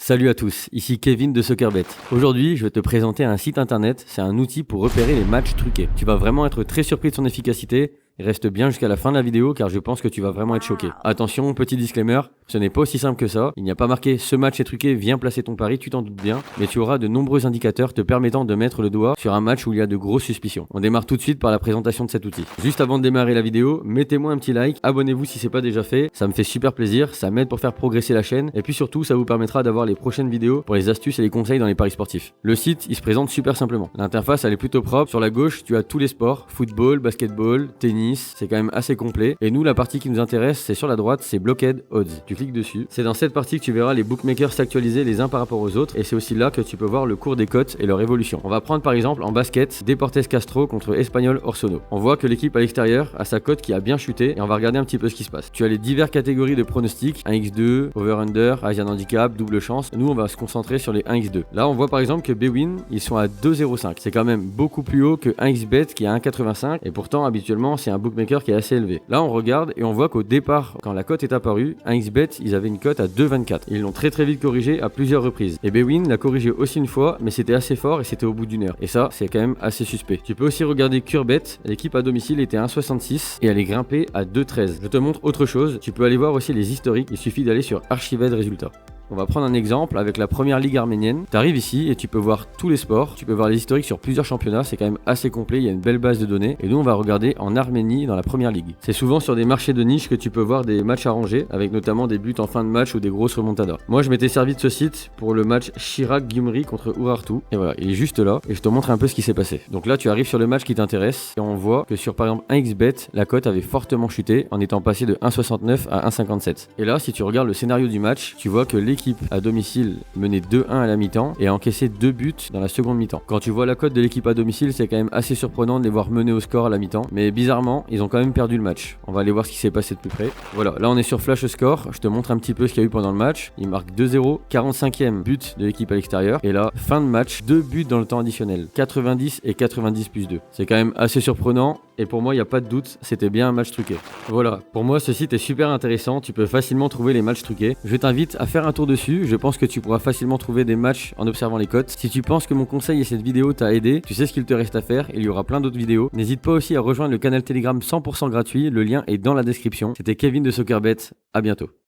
Salut à tous, ici Kevin de SoccerBet. Aujourd'hui, je vais te présenter un site internet, c'est un outil pour repérer les matchs truqués. Tu vas vraiment être très surpris de son efficacité. Reste bien jusqu'à la fin de la vidéo car je pense que tu vas vraiment être choqué. Attention, petit disclaimer, ce n'est pas aussi simple que ça. Il n'y a pas marqué ce match est truqué, viens placer ton pari, tu t'en doutes bien. Mais tu auras de nombreux indicateurs te permettant de mettre le doigt sur un match où il y a de grosses suspicions. On démarre tout de suite par la présentation de cet outil. Juste avant de démarrer la vidéo, mettez-moi un petit like, abonnez-vous si c'est pas déjà fait, ça me fait super plaisir, ça m'aide pour faire progresser la chaîne et puis surtout ça vous permettra d'avoir les prochaines vidéos pour les astuces et les conseils dans les paris sportifs. Le site, il se présente super simplement. L'interface elle est plutôt propre, sur la gauche tu as tous les sports, football, basketball, tennis, c'est quand même assez complet. Et nous, la partie qui nous intéresse, c'est sur la droite, c'est Blocked Odds. Tu cliques dessus. C'est dans cette partie que tu verras les bookmakers s'actualiser les uns par rapport aux autres. Et c'est aussi là que tu peux voir le cours des cotes et leur évolution. On va prendre par exemple en basket Deportes Castro contre Espanyol Orsono. On voit que l'équipe à l'extérieur a sa cote qui a bien chuté et on va regarder un petit peu ce qui se passe. Tu as les diverses catégories de pronostics 1x2, over-under, Asian handicap, double chance. Nous, on va se concentrer sur les 1x2. Là, on voit par exemple que Bwin, ils sont à 2,05. C'est quand même beaucoup plus haut que 1xBet qui est à 1,85. Et pourtant, habituellement, c'est un bookmaker qui est assez élevé. Là, on regarde et on voit qu'au départ, quand la cote est apparue, 1xBet, ils avaient une cote à 2,24. Ils l'ont très vite corrigé à plusieurs reprises. Et Bwin l'a corrigé aussi une fois, mais c'était assez fort et c'était au bout d'une heure. Et ça, c'est quand même assez suspect. Tu peux aussi regarder Curbet, l'équipe à domicile était à 1,66 et elle est grimpée à 2,13. Je te montre autre chose, tu peux aller voir aussi les historiques, il suffit d'aller sur Archived Résultats. On va prendre un exemple avec la première ligue arménienne. Tu arrives ici et tu peux voir tous les sports, tu peux voir les historiques sur plusieurs championnats, c'est quand même assez complet, il y a une belle base de données. Et nous on va regarder en Arménie dans la première ligue. C'est souvent sur des marchés de niche que tu peux voir des matchs arrangés, avec notamment des buts en fin de match ou des grosses remontadas. Moi je m'étais servi de ce site pour le match Chirac-Gyumri contre Urartu. Et voilà, il est juste là et je te montre un peu ce qui s'est passé. Donc là tu arrives sur le match qui t'intéresse et on voit que sur par exemple 1xBet, la cote avait fortement chuté en étant passée de 1,69 à 1,57. Et là si tu regardes le scénario du match, tu vois que l'équipe à domicile menait 2-1 à la mi-temps et a encaissé 2 buts dans la seconde mi-temps. Quand tu vois la cote de l'équipe à domicile, c'est quand même assez surprenant de les voir mener au score à la mi-temps, mais bizarrement, ils ont quand même perdu le match. On va aller voir ce qui s'est passé de plus près. Voilà, là on est sur Flash Score, je te montre un petit peu ce qu'il y a eu pendant le match. Il marque 2-0, 45e but de l'équipe à l'extérieur et là, fin de match, 2 buts dans le temps additionnel, 90 et 90 plus 2. C'est quand même assez surprenant. Et pour moi, il n'y a pas de doute, c'était bien un match truqué. Voilà, pour moi, ce site est super intéressant, tu peux facilement trouver les matchs truqués. Je t'invite à faire un tour dessus, je pense que tu pourras facilement trouver des matchs en observant les cotes. Si tu penses que mon conseil et cette vidéo t'a aidé, tu sais ce qu'il te reste à faire, il y aura plein d'autres vidéos. N'hésite pas aussi à rejoindre le canal Telegram 100% gratuit, le lien est dans la description. C'était Kevin de SoccerBet, à bientôt.